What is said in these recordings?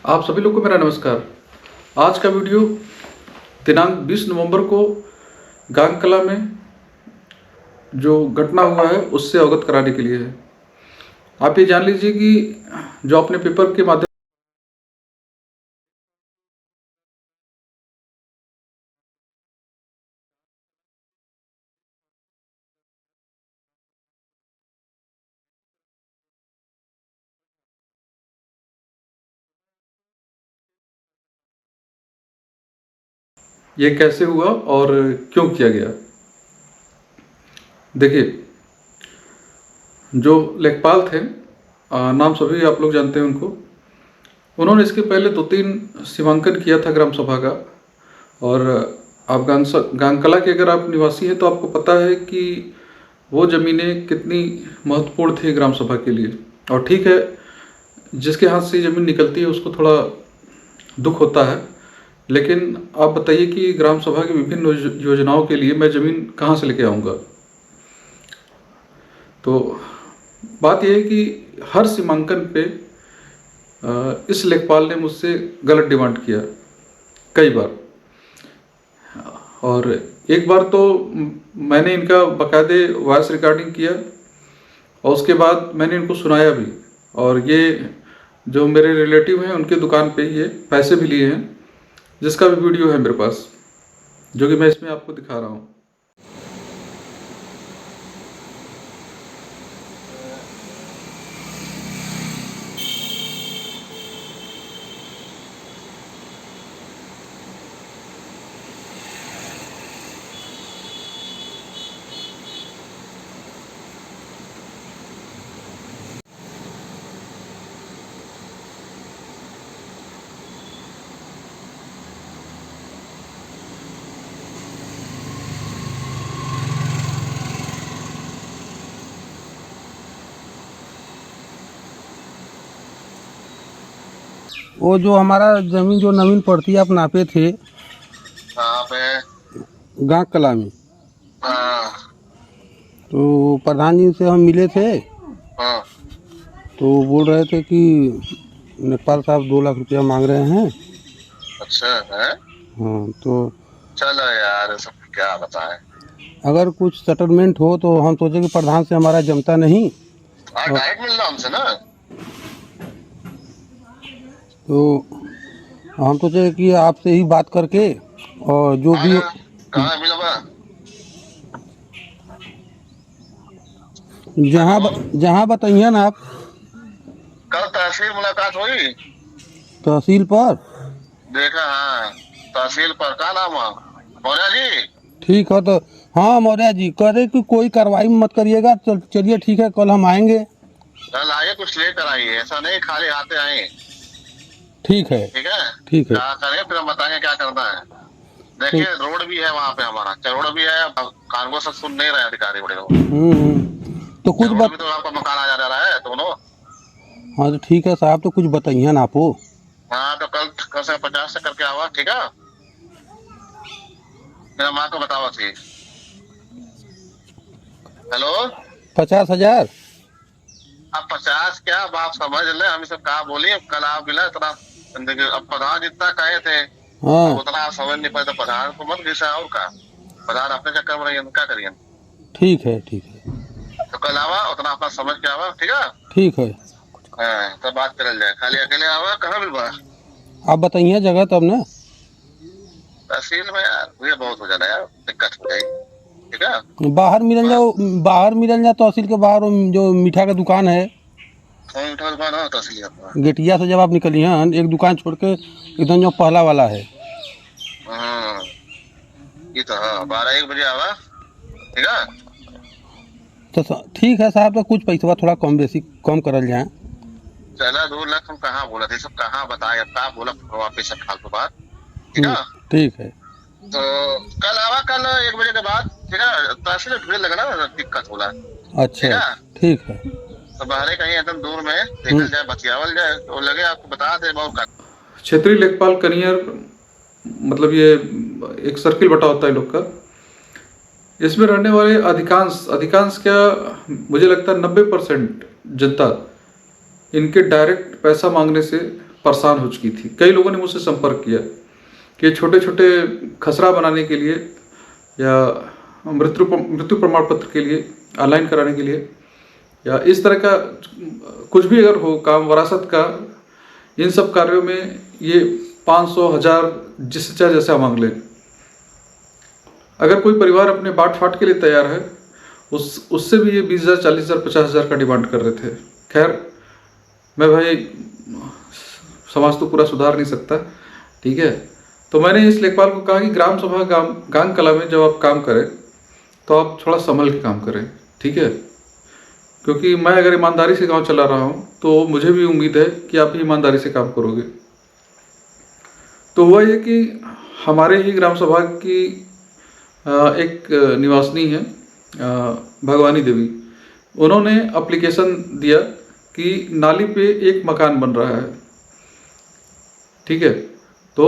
आप सभी लोग को मेरा नमस्कार। आज का वीडियो दिनांक 20 नवंबर को गांगकला में जो घटना हुआ है उससे अवगत कराने के लिए है। आप ये जान लीजिए कि जो अपने पेपर के माध्यम ये कैसे हुआ और क्यों किया गया। देखिए, जो लेखपाल थे, नाम सभी आप लोग जानते हैं उनको। उन्होंने इसके पहले 2-3 सीमांकन किया था ग्राम सभा का। और आप गांगकला के अगर आप निवासी हैं तो आपको पता है कि वो ज़मीनें कितनी महत्वपूर्ण थी ग्राम सभा के लिए। और ठीक है, जिसके हाथ से ज़मीन निकलती है उसको थोड़ा दुख होता है, लेकिन आप बताइए कि ग्राम सभा की विभिन्न योजनाओं के लिए मैं ज़मीन कहाँ से लेके आऊँगा। तो बात यह है कि हर सीमांकन पे इस लेखपाल ने मुझसे गलत डिमांड किया कई बार। और एक बार तो मैंने इनका बाकायदे वॉइस रिकॉर्डिंग किया और उसके बाद मैंने इनको सुनाया भी। और ये जो मेरे रिलेटिव हैं उनके दुकान पे ये पैसे भी लिए हैं, जिसका भी वीडियो है मेरे पास, जो कि मैं इसमें आपको दिखा रहा हूँ। वो जो हमारा जमीन जो नवीन पड़ती है आप नापे थे कहाँ पे? गांगकला में। हाँ। तो प्रधान जी से हम मिले थे, हाँ। तो बोल रहे थे कि नेपाल साहब 2 लाख रुपया मांग रहे हैं। अच्छा है। हाँ, तो चलो यार, सब क्या बताएं। अगर कुछ सेटलमेंट हो तो हम सोचे कि प्रधान से हमारा जमता नहीं। डायरेक्ट मिलना हमसे ना। तो हम सोचे कि आपसे ही बात करके और जो भी कहाँ मिलवा? जहाँ बताइए ना आप। कल तहसील मुलाकात हुई? तहसील पर देखा? हाँ, तहसील पर। का नाम है? मौर्य जी। ठीक है। तो हाँ, मौर्य जी कह रहे कि कोई कार्रवाई मत करिएगा। चलिए ठीक है, कल हम आएंगे। कल आइए, कुछ लेकर आइए, ऐसा नहीं खाली हाथे आए। ठीक है, ठीक है। ठीक है। क्या करें फिर हम बताएंगे क्या करना है। देखिए, रोड भी है वहाँ पे, हमारा रोड भी है। कानून से सुन नहीं रहे अधिकारी बड़े लोग। तो कुछ रोड भी तो आपका मकान आ जा रहा है दोनों। हाँ, तो ठीक है साहब, तो कुछ बताइए ना आपको। हाँ, तो कल से 50 से करके आवा। ठीक है, मेरा माँ को बतावा थी। हेलो, 50,000। अब 50 क्या बाप समझ ले, हम सब कहा बोली। कल आप मिला इतना, अब प्रधान जितना कहे थे हाँ, उतना आप समझ नहीं पाए, तो प्रधान को मत घिसा। और का प्रधान अपने चक्कर में रहिए, क्या करिए। ठीक है, ठीक है, तो कल आवा, उतना अपना समझ के आवा। ठीक है। ठीक है। हाँ, तो बात करल जाए। खाली अकेले आवा, कहाँ मिलवा? आप बताइए जगह तब ना। तहसील में यार ये बहुत हो जाना यार, दिक्कत हो जाएगी। ठीक है। बाहर मिल जाओ, बाहर मिल जाओ तहसील के बाहर। जो मीठा का दुकान है, कौन दुकान है तहसील अपना? गेटिया से जब आप निकलिए एक दुकान छोड़ के एकदम जो पहला वाला है। हाँ, ये तो हाँ, 12-1 बजे आवा। ठीक है। तो ठीक है साहब, तो कुछ पैसा थोड़ा कम बेसी कम करल जाए। चला 2 लाख हम कहाँ बोला थे, सब कहाँ बताया, क्या बोला वापिस फालतू बात। ठीक है। ठीक है। तो कल आवा, कल 1 बजे के बाद। ठीक है। तहसील भीड़ लगना, दिक्कत होला। अच्छा, ठीक है। ठीक है। तो बाहर कहीं एकदम दूर में देखल जाए, बतियावल जाए, तो लगे आपको बता दे बहुत का। क्षेत्रीय लेखपाल कनियर, मतलब ये एक सर्किल बटा होता है लोग का। इसमें रहने वाले अधिकांश अधिकांश क्या, मुझे लगता है 90% जनता इनके डायरेक्ट पैसा मांगने से परेशान हो चुकी थी। कई लोगों ने मुझसे संपर्क किया कि छोटे छोटे खसरा बनाने के लिए या मृत्यु प्रमाण पत्र के लिए ऑनलाइन कराने के लिए या इस तरह का कुछ भी अगर हो काम वरासत का, इन सब कार्यों में ये 500 1000 जिससे चाहे जैसा मांग ले। अगर कोई परिवार अपने बाट फाट के लिए तैयार है उससे भी ये 20,000 40,000 50,000 का डिमांड कर रहे थे। खैर मैं भाई समाज तो पूरा सुधार नहीं सकता, ठीक है। तो मैंने इस लेखपाल को कहा कि ग्राम सभा गांग कला में जब आप काम करें तो आप थोड़ा संभल के काम करें, ठीक है। क्योंकि मैं अगर ईमानदारी से गांव चला रहा हूं तो मुझे भी उम्मीद है कि आप भी ईमानदारी से काम करोगे। तो हुआ ये कि हमारे ही ग्राम सभा की एक निवासिनी है भगवानी देवी, उन्होंने एप्लीकेशन दिया कि नाली पे एक मकान बन रहा है, ठीक है। तो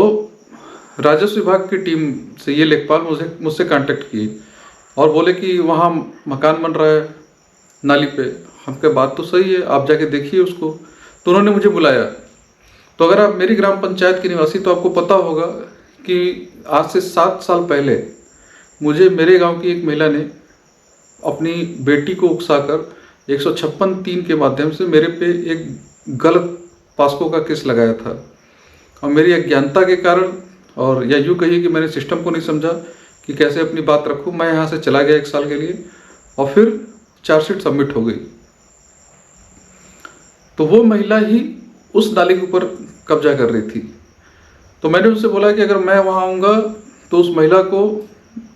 राजस्व विभाग की टीम से ये लेखपाल मुझसे कांटेक्ट किए और बोले कि वहाँ मकान बन रहा है नाली पे। हम कहे बात तो सही है, आप जाके देखिए उसको। तो उन्होंने मुझे बुलाया। तो अगर आप मेरी ग्राम पंचायत के निवासी तो आपको पता होगा कि आज से 7 साल पहले मुझे मेरे गांव की एक महिला ने अपनी बेटी को उकसाकर 156(3) के माध्यम से मेरे पे एक गलत पास्को का केस लगाया था। और मेरी अज्ञानता के कारण, और या यूँ कहिए कि मैंने सिस्टम को नहीं समझा कि कैसे अपनी बात रखूँ, मैं यहाँ से चला गया 1 साल के लिए और फिर चार्जशीट सबमिट हो गई। तो वो महिला ही उस नाली के ऊपर कब्जा कर रही थी। तो मैंने उनसे बोला कि अगर मैं वहाँ आऊँगा तो उस महिला को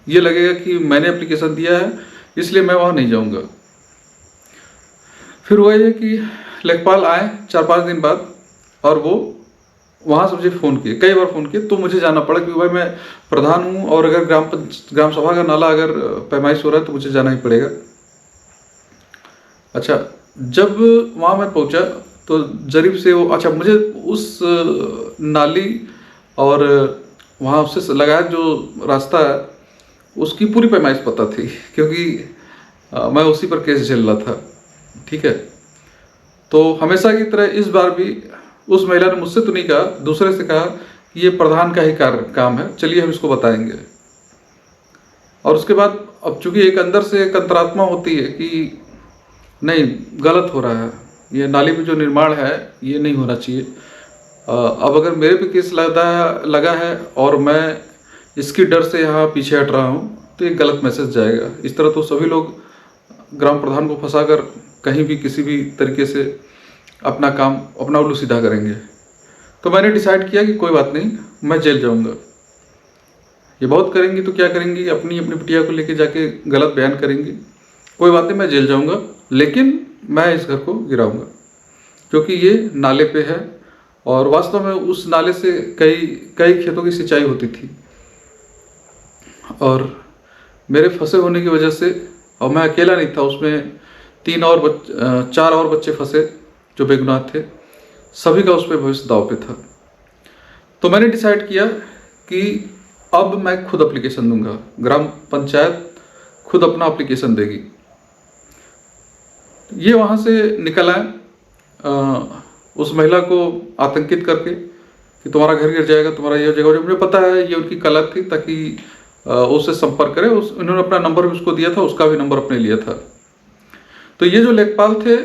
ये लगेगा कि मैंने एप्लीकेशन दिया है, इसलिए मैं वहाँ नहीं जाऊँगा। फिर हुआ ये कि लेखपाल आए 4-5 दिन बाद और वो वहाँ से मुझे फ़ोन किए, कई बार फ़ोन किए। तो मुझे जाना पड़ा क्योंकि भाई मैं प्रधान हूँ और अगर ग्राम सभा का नाला अगर पैमाइश हो रहा है तो मुझे जाना ही पड़ेगा। अच्छा, जब वहाँ मैं पहुँचा तो जरीब से वो, अच्छा मुझे उस नाली और वहाँ उससे लगाया जो रास्ता है उसकी पूरी पैमाइश पता थी, क्योंकि मैं उसी पर केस झेल रहा था, ठीक है। तो हमेशा की तरह इस बार भी उस महिला ने मुझसे तो नहीं कहा, दूसरे से कहा कि ये प्रधान का ही काम है, चलिए हम इसको बताएंगे। और उसके बाद अब चूंकि एक अंदर से एक अंतरात्मा होती है कि नहीं गलत हो रहा है, ये नाली में जो निर्माण है ये नहीं होना चाहिए। अब अगर मेरे पे केस लगा है और मैं इसकी डर से यहाँ पीछे हट रहा हूँ तो एक गलत मैसेज जाएगा। इस तरह तो सभी लोग ग्राम प्रधान को फंसाकर कहीं भी किसी भी तरीके से अपना काम, अपना उल्लू सीधा करेंगे। तो मैंने डिसाइड किया कि कोई बात नहीं, मैं जेल जाऊँगा। ये बहुत करेंगी तो क्या करेंगी, अपनी बिटिया को लेके जाके गलत बयान करेंगी। कोई बात नहीं, मैं जेल जाऊँगा, लेकिन मैं इस घर को गिराऊँगा क्योंकि ये नाले पे है और वास्तव में उस नाले से कई खेतों की सिंचाई होती थी। और मेरे फंसे होने की वजह से, और मैं अकेला नहीं था, उसमें 4 और बच्चे फंसे जो बेगुनाह थे, सभी का उस पर भविष्य दाव पे था। तो मैंने डिसाइड किया कि अब मैं खुद एप्लीकेशन दूंगा, ग्राम पंचायत खुद अपना एप्लीकेशन देगी। ये वहाँ से निकल आए उस महिला को आतंकित करके कि तुम्हारा घर गिर जाएगा, तुम्हारा ये हो जाएगा। मुझे पता है ये उनकी कला थी ताकि उससे संपर्क करे। उन्होंने अपना नंबर भी उसको दिया था, उसका भी नंबर अपने लिया था। तो ये जो लेखपाल थे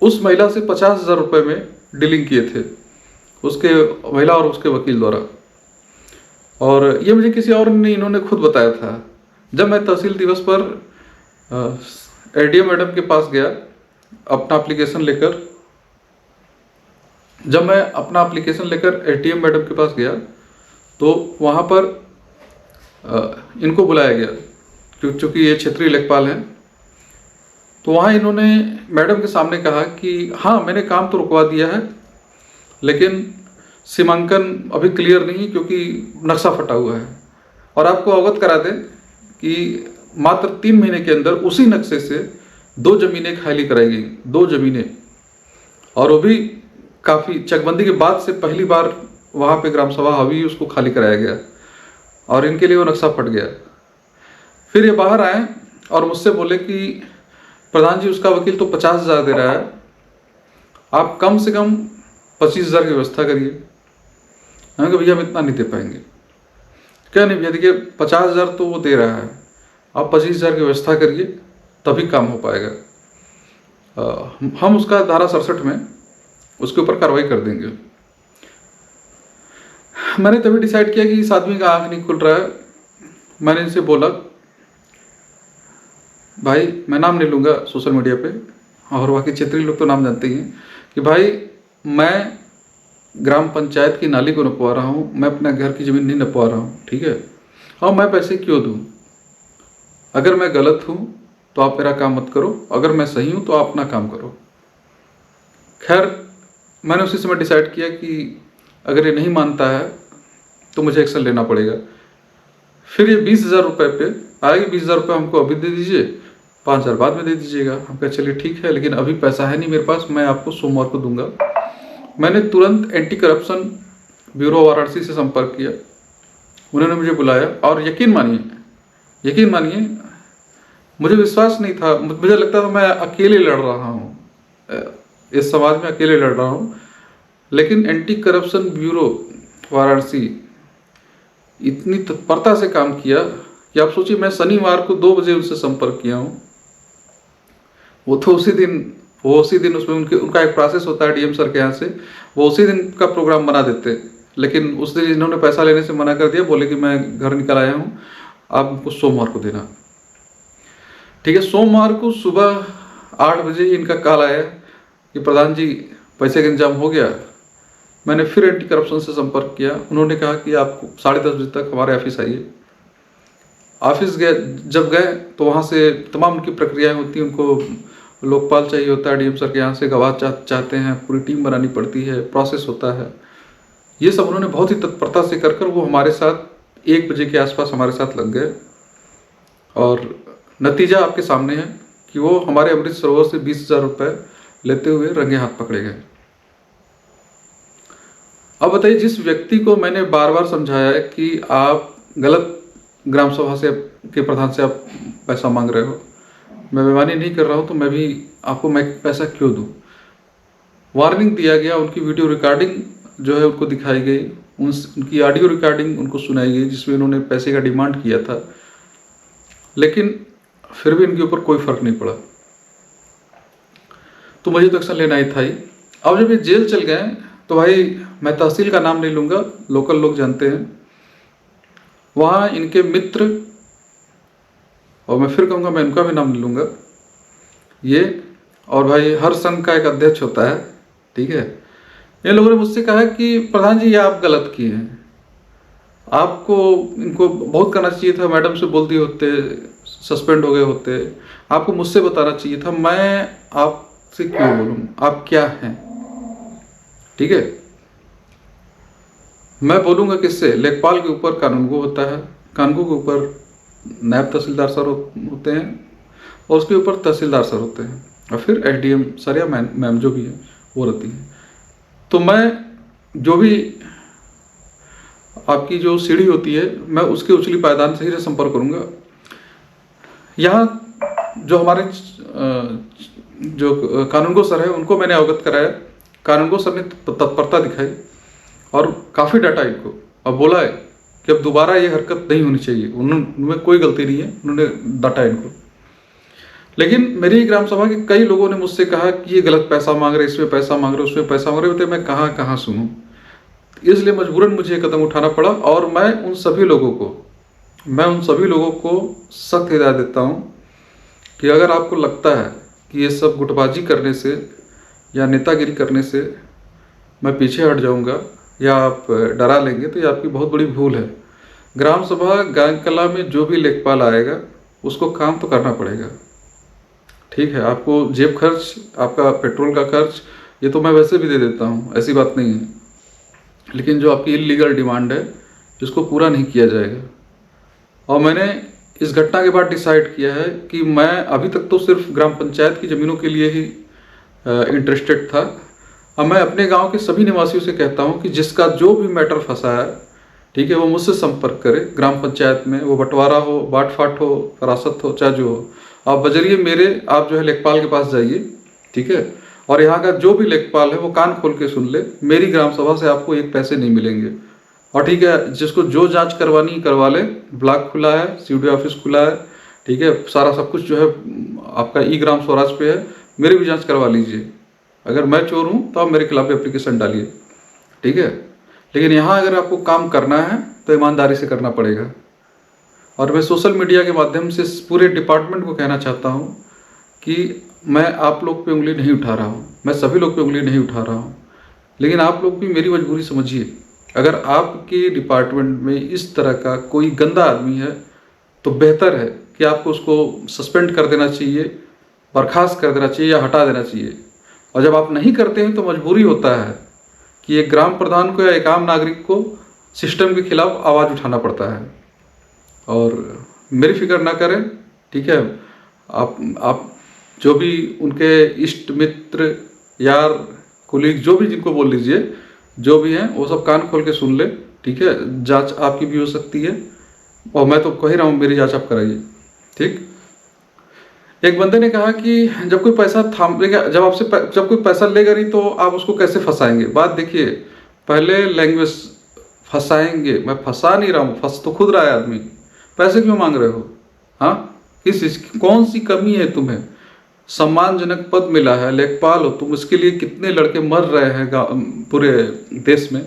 उस महिला से 50,000 रुपये में डीलिंग किए थे, उसके महिला और उसके वकील द्वारा। और ये मुझे किसी और ने, इन्होंने खुद बताया था। जब मैं तहसील दिवस पर एडीएम मैडम के पास गया अपना एप्लीकेशन लेकर, एडीएम मैडम के पास गया तो वहाँ पर इनको बुलाया गया क्योंकि ये क्षेत्रीय लेखपाल हैं। तो वहाँ इन्होंने मैडम के सामने कहा कि हाँ मैंने काम तो रुकवा दिया है, लेकिन सीमांकन अभी क्लियर नहीं क्योंकि नक्शा फटा हुआ है। और आपको अवगत करा दें कि मात्र 3 महीने के अंदर उसी नक्शे से 2 जमीनें खाली कराई गई, 2 जमीनें, और वो भी काफ़ी चकबंदी के बाद से पहली बार वहाँ पे ग्राम सभा हवी उसको खाली कराया गया और इनके लिए वो नक्शा फट गया। फिर ये बाहर आए और मुझसे बोले कि प्रधान जी उसका वकील तो 50,000 दे रहा है, आप कम से कम 25,000 की व्यवस्था करिए। मैंने कहा भैया हम इतना नहीं दे पाएंगे। क्या नहीं भैया, देखिए 50,000 तो वो दे रहा है, आप 25,000 की व्यवस्था करिए तभी काम हो पाएगा। हम उसका धारा 67 में उसके ऊपर कार्रवाई कर देंगे। मैंने तभी डिसाइड किया कि इस आदमी का आँख नहीं खुल रहा है। मैंने इनसे बोला, भाई मैं नाम नहीं लूँगा सोशल मीडिया पे, और बाकी क्षेत्रीय लोग तो नाम जानते ही हैं, कि भाई मैं ग्राम पंचायत की नाली को नपवा रहा हूँ, मैं अपने घर की ज़मीन नहीं नपवा रहा हूँ, ठीक है। और मैं पैसे क्यों दूँ? अगर मैं गलत हूँ तो आप मेरा काम मत करो, अगर मैं सही हूँ तो आप अपना काम करो। खैर मैंने उसी समय डिसाइड किया कि अगर ये नहीं मानता है तो मुझे एक्शन लेना पड़ेगा। फिर ये 20,000 रुपये पे आएगी। 20,000 रुपये हमको अभी दे दीजिए, 5,000 बाद में दे दीजिएगा। हम कहा चलिए ठीक है, लेकिन अभी पैसा है नहीं मेरे पास, मैं आपको सोमवार को दूंगा। मैंने तुरंत एंटी करप्शन ब्यूरो वाराणसी से संपर्क किया। उन्होंने मुझे बुलाया और यकीन मानिए मुझे विश्वास नहीं था। मुझे लगता था मैं अकेले लड़ रहा हूँ, इस समाज में अकेले लड़ रहा हूँ। लेकिन एंटी करप्शन ब्यूरो वाराणसी इतनी तत्परता से काम किया कि आप सोचिए, मैं शनिवार को 2 बजे उनसे संपर्क किया हूँ। वो उसी दिन उसमें उनका एक प्रोसेस होता है डीएम सर के यहाँ से, वो उसी दिन का प्रोग्राम बना देते। लेकिन उस दिन इन्होंने पैसा लेने से मना कर दिया, बोले कि मैं घर निकल आया हूँ, आप हमको सोमवार को देना। ठीक है, सोमवार को सुबह 8 बजे इनका कॉल आया कि प्रधान जी पैसे का इंतजाम हो गया। मैंने फिर एंटी करप्शन से संपर्क किया। उन्होंने कहा कि आप 10:30 बजे तक हमारे ऑफिस आइए। ऑफिस जब गए तो वहाँ से तमाम उनकी प्रक्रियाएं होती हैं। उनको लोकपाल चाहिए होता है, डीएम सर के यहाँ से गवाह चाहते हैं, पूरी टीम बनानी पड़ती है, प्रोसेस होता है। ये सब उन्होंने बहुत ही तत्परता से कर वो हमारे साथ 1 बजे के आसपास हमारे साथ लग गए। और नतीजा आपके सामने है कि वो हमारे अमृत सरोवर से 20,000 रुपये लेते हुए रंगे हाथ पकड़े गए। अब बताइए, जिस व्यक्ति को मैंने बार बार समझाया है कि आप गलत ग्राम सभा से के प्रधान से आप पैसा मांग रहे हो, मैं बेईमानी नहीं कर रहा हूँ, तो मैं भी आपको मैं पैसा क्यों दूँ। वार्निंग दिया गया, उनकी वीडियो रिकॉर्डिंग जो है उनको दिखाई गई, उनकी ऑडियो रिकॉर्डिंग उनको सुनाई गई जिसमें उन्होंने पैसे का डिमांड किया था। लेकिन फिर भी इनके ऊपर कोई फर्क नहीं पड़ा, तो मुझे तो एक्शन लेना ही था ही। अब जब ये जेल चल गए तो भाई मैं तहसील का नाम नहीं लूँगा, लोकल लोग जानते हैं, वहाँ इनके मित्र, और मैं फिर कहूँगा मैं उनका भी नाम नहीं लूँगा, ये और भाई हर संघ का एक अध्यक्ष होता है, ठीक है। इन लोगों ने मुझसे कहा कि प्रधान जी ये आप गलत किए हैं, आपको इनको बहुत करना चाहिए था, मैडम से बोल दिए होते, सस्पेंड हो गए होते, आपको मुझसे बताना चाहिए था, मैं आपसे क्यों बोलूँ, आप क्या हैं, ठीक है। मैं बोलूँगा किससे? लेखपाल के ऊपर कानूनगो होता है, कानूनगो के ऊपर नायब तहसीलदार सर होते हैं, और उसके ऊपर तहसीलदार सर होते हैं, और फिर एसडीएम सर या मैम जो भी है वो रहती है। तो मैं जो भी आपकी जो सीढ़ी होती है, मैं उसके उछली पायदान से ही संपर्क करूँगा। यहाँ जो हमारे जो कानूनगो सर है उनको मैंने अवगत कराया। कानूनगो सर ने तत्परता दिखाई और काफ़ी डांटा इनको, और बोला है कि अब दोबारा ये हरकत नहीं होनी चाहिए, उनमें कोई गलती नहीं है, उन्होंने डांटा इनको। लेकिन मेरी ग्राम सभा के कई लोगों ने मुझसे कहा कि ये गलत पैसा मांग रहे, इसमें पैसा मांग रहे, उसमें पैसा मांग रहे, तो मैं कहाँ सुनूं। इसलिए मजबूरन मुझे कदम उठाना पड़ा, और मैं उन सभी लोगों को सख्त हिदायत देता हूँ कि अगर आपको लगता है कि ये सब गुटबाजी करने से या नेतागिरी करने से मैं पीछे हट जाऊँगा या आप डरा लेंगे, तो ये आपकी बहुत बड़ी भूल है। ग्राम सभा गायकला में जो भी लेखपाल आएगा उसको काम तो करना पड़ेगा, ठीक है। आपको जेब खर्च, आपका पेट्रोल का खर्च ये तो मैं वैसे भी दे देता हूँ, ऐसी बात नहीं है, लेकिन जो आपकी इलीगल डिमांड है इसको पूरा नहीं किया जाएगा। और मैंने इस घटना के बाद डिसाइड किया है कि मैं अभी तक तो सिर्फ ग्राम पंचायत की ज़मीनों के लिए ही इंटरेस्टेड था। अब मैं अपने गांव के सभी निवासियों से कहता हूं कि जिसका जो भी मैटर फंसा है, ठीक है, वो मुझसे संपर्क करे ग्राम पंचायत में, वो बंटवारा हो, बाट फाट हो, वरासत हो, चाहे जो हो, आप बजरिए मेरे, आप जो है लेखपाल के पास जाइए, ठीक है, और यहाँ का जो भी लेखपाल है वो कान खोल के सुन ले, मेरी ग्राम सभा से आपको 1 पैसे नहीं मिलेंगे। और ठीक है, जिसको जो जांच करवानी करवा ले, ब्लॉक खुला है, सीडी ऑफिस खुला है, ठीक है, सारा सब कुछ जो है आपका ई ग्राम स्वराज पे है, मेरी भी जांच करवा लीजिए। अगर मैं चोर हूँ तो आप मेरे खिलाफ एप्लीकेशन डालिए, ठीक है। लेकिन यहाँ अगर आपको काम करना है तो ईमानदारी से करना पड़ेगा। और मैं सोशल मीडिया के माध्यम से पूरे डिपार्टमेंट को कहना चाहता हूँ कि मैं आप लोग पे उंगली नहीं उठा रहा हूँ, मैं सभी लोग पे उंगली नहीं उठा रहा हूँ, लेकिन आप लोग भी मेरी मजबूरी समझिए। अगर आपके डिपार्टमेंट में इस तरह का कोई गंदा आदमी है तो बेहतर है कि आपको उसको सस्पेंड कर देना चाहिए, बर्खास्त कर देना चाहिए या हटा देना चाहिए। और जब आप नहीं करते हैं तो मजबूरी होता है कि एक ग्राम प्रधान को या एक आम नागरिक को सिस्टम के खिलाफ आवाज़ उठाना पड़ता है। और मेरी फिक्र ना करें, ठीक है। आप जो भी उनके इष्ट मित्र यार कुलीग जो भी जिनको बोल लीजिए, जो भी हैं वो सब कान खोल के सुन ले, ठीक है। जांच आपकी भी हो सकती है और मैं तो कह ही रहा हूँ मेरी जांच आप कराइए, ठीक। एक बंदे ने कहा कि जब कोई पैसा थाम लेगा, जब कोई पैसा लेगा नहीं तो आप उसको कैसे फंसाएंगे। बात देखिए, पहले लैंग्वेज फंसाएंगे, मैं फंसा नहीं रहा हूँ, फंस तो खुद रहा है आदमी। पैसे क्यों मांग रहे हो? हाँ, किस चीज़ की कौन सी कमी है तुम्हें? सम्मानजनक पद मिला है, लेखपाल हो तुम, इसके लिए कितने लड़के मर रहे हैं पूरे देश में।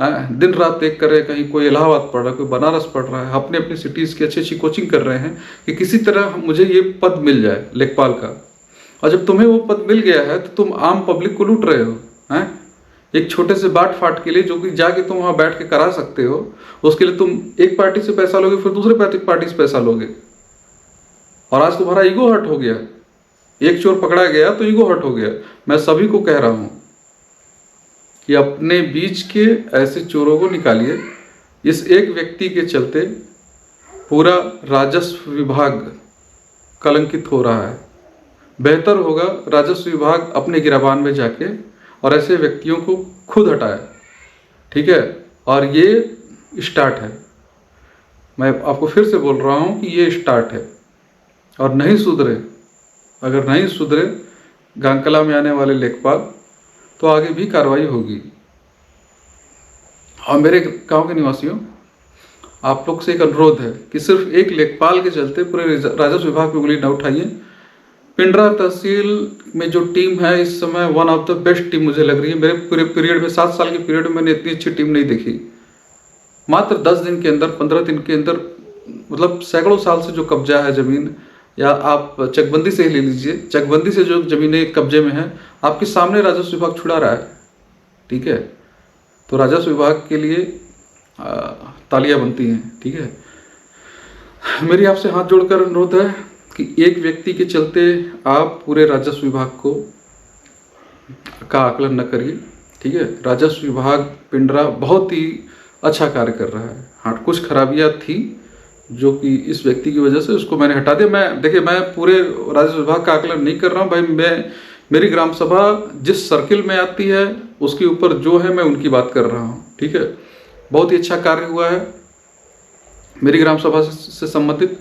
दिन रात एक कर रहे हैं, कहीं कोई इलाहाबाद पढ़ रहा है, कोई बनारस पढ़ रहा है, अपने अपनी सिटीज़ की अच्छी अच्छी कोचिंग कर रहे हैं कि किसी तरह मुझे ये पद मिल जाए लेखपाल का। और जब तुम्हें वो पद मिल गया है तो तुम आम पब्लिक को लूट रहे हो, हैं। एक छोटे से बाट फाट के लिए जो कि जाके तुम वहाँ बैठ के करा सकते हो, उसके लिए तुम एक पार्टी से पैसा लोगे, फिर दूसरे पार्टी से पैसा लोगे। और आज तुम्हारा ईगो हर्ट हो गया, एक चोर पकड़ा गया तो ईगो हर्ट हो गया। मैं सभी को कह रहा हूँ कि अपने बीच के ऐसे चोरों को निकालिए। इस एक व्यक्ति के चलते पूरा राजस्व विभाग कलंकित हो रहा है। बेहतर होगा राजस्व विभाग अपने गिराबान में जाके और ऐसे व्यक्तियों को खुद हटाए, ठीक है। और ये स्टार्ट है, मैं आपको फिर से बोल रहा हूँ कि ये स्टार्ट है। और नहीं सुधरे, अगर नहीं सुधरे गांकला में आने वाले लेखपाल तो आगे भी कार्रवाई होगी। और मेरे गांव के निवासियों, आप लोग से एक अनुरोध है कि सिर्फ एक लेखपाल के चलते पूरे राजस्व विभाग पे उंगली न उठाइए। पिंडरा तहसील में जो टीम है इस समय one of the best team मुझे लग रही है। मेरे पूरे पीरियड में 7 साल के पीरियड में मैंने इतनी अच्छी टीम नहीं देखी। मात्र 10 दिन के अंदर, 15 दिन के अंदर, मतलब सैकड़ों साल से जो कब्जा है ज़मीन, या आप चकबंदी से ही ले लीजिए, चकबंदी से जो ज़मीनें कब्जे में हैं आपके सामने राजस्व विभाग छुड़ा रहा है, ठीक है। तो राजस्व विभाग के लिए तालियां बनती हैं, ठीक है। मेरी आपसे हाथ जोड़कर अनुरोध है कि एक व्यक्ति के चलते आप पूरे राजस्व विभाग का आकलन न करिए, ठीक है। राजस्व विभाग पिंडरा बहुत ही अच्छा कार्य कर रहा है। हाँ, कुछ खराबियाँ थी जो कि इस व्यक्ति की वजह से उसको मैंने हटा दिया। मैं पूरे राजस्व विभाग का आकलन नहीं कर रहा हूँ भाई। मेरी ग्राम सभा जिस सर्किल में आती है उसके ऊपर जो है मैं उनकी बात कर रहा हूँ, ठीक है। बहुत ही अच्छा कार्य हुआ है मेरी ग्राम सभा से संबंधित।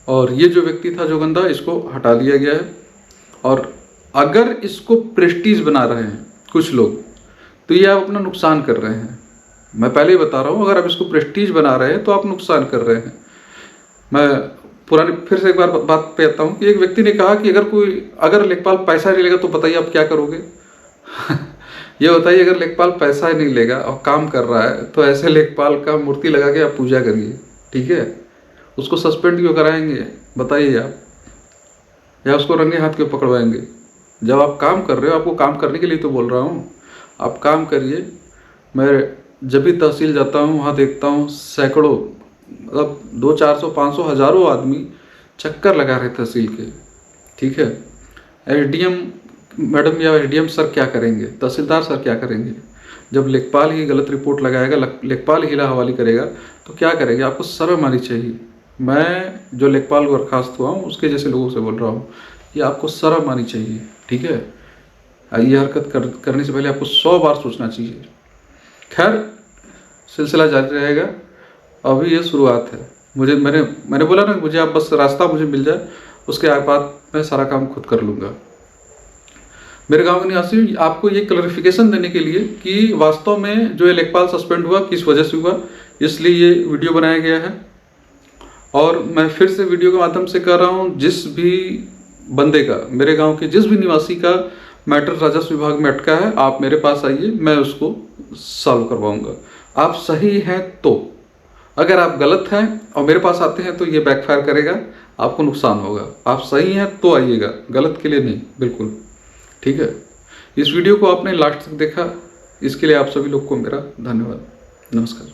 और ये जो व्यक्ति था जो गंदा, इसको हटा दिया गया है। और अगर इसको प्रेस्टीज बना रहे हैं कुछ लोग तो ये आप अपना नुकसान कर रहे हैं। मैं पहले ही बता रहा हूँ, अगर आप इसको प्रेस्टीज बना रहे हैं तो आप नुकसान कर रहे हैं। मैं पुरानी फिर से एक बार बात पे आता हूँ कि एक व्यक्ति ने कहा कि अगर लेखपाल पैसा नहीं लेगा तो बताइए आप क्या करोगे। ये बताइए, अगर लेखपाल पैसा ही नहीं लेगा और काम कर रहा है तो ऐसे लेखपाल का मूर्ति लगा के आप पूजा करिए, ठीक है। उसको सस्पेंड क्यों कराएंगे बताइए आप, या उसको रंगे हाथ क्यों पकड़वाएंगे? जब आप काम कर रहे हो, आपको काम करने के लिए तो बोल रहा हूँ, आप काम करिए। मैं जब भी तहसील जाता हूँ वहाँ देखता हूँ सैकड़ों, मतलब 200, 400, 500, हज़ारों आदमी चक्कर लगा रहे तहसील के, ठीक है। एसडीएम मैडम या एसडीएम सर क्या करेंगे, तहसीलदार सर क्या करेंगे? जब लेखपाल ही गलत रिपोर्ट लगाएगा, लेखपाल ही हिला हवाली करेगा तो क्या करेंगे? आपको शर्म आनी चाहिए। मैं जो लेखपाल बर्खास्त हुआ हूँ उसके जैसे लोगों से बोल रहा हूँ कि आपको शर्म आनी चाहिए, ठीक है। ये हरकत करने से पहले आपको 100 बार सोचना चाहिए। खैर, सिलसिला जारी रहेगा, अभी ये शुरुआत है। मैंने बोला ना, मुझे आप बस रास्ता मुझे मिल जाए, उसके बाद मैं सारा काम खुद कर लूँगा। मेरे गांव के निवासी, आपको ये क्लैरिफिकेशन देने के लिए कि वास्तव में जो ये लेखपाल सस्पेंड हुआ किस वजह से हुआ, इसलिए ये वीडियो बनाया गया है। और मैं फिर से वीडियो के माध्यम से कह रहा हूँ, जिस भी बंदे का, मेरे गांव के जिस भी निवासी का मैटर राजस्व विभाग में अटका है, आप मेरे पास आइए, मैं उसको सॉल्व करवाऊंगा। आप सही हैं तो, अगर आप गलत हैं और मेरे पास आते हैं तो ये बैकफायर करेगा, आपको नुकसान होगा। आप सही हैं तो आइएगा, गलत के लिए नहीं, बिल्कुल ठीक है। इस वीडियो को आपने लास्ट तक देखा, इसके लिए आप सभी लोग को मेरा धन्यवाद। नमस्कार।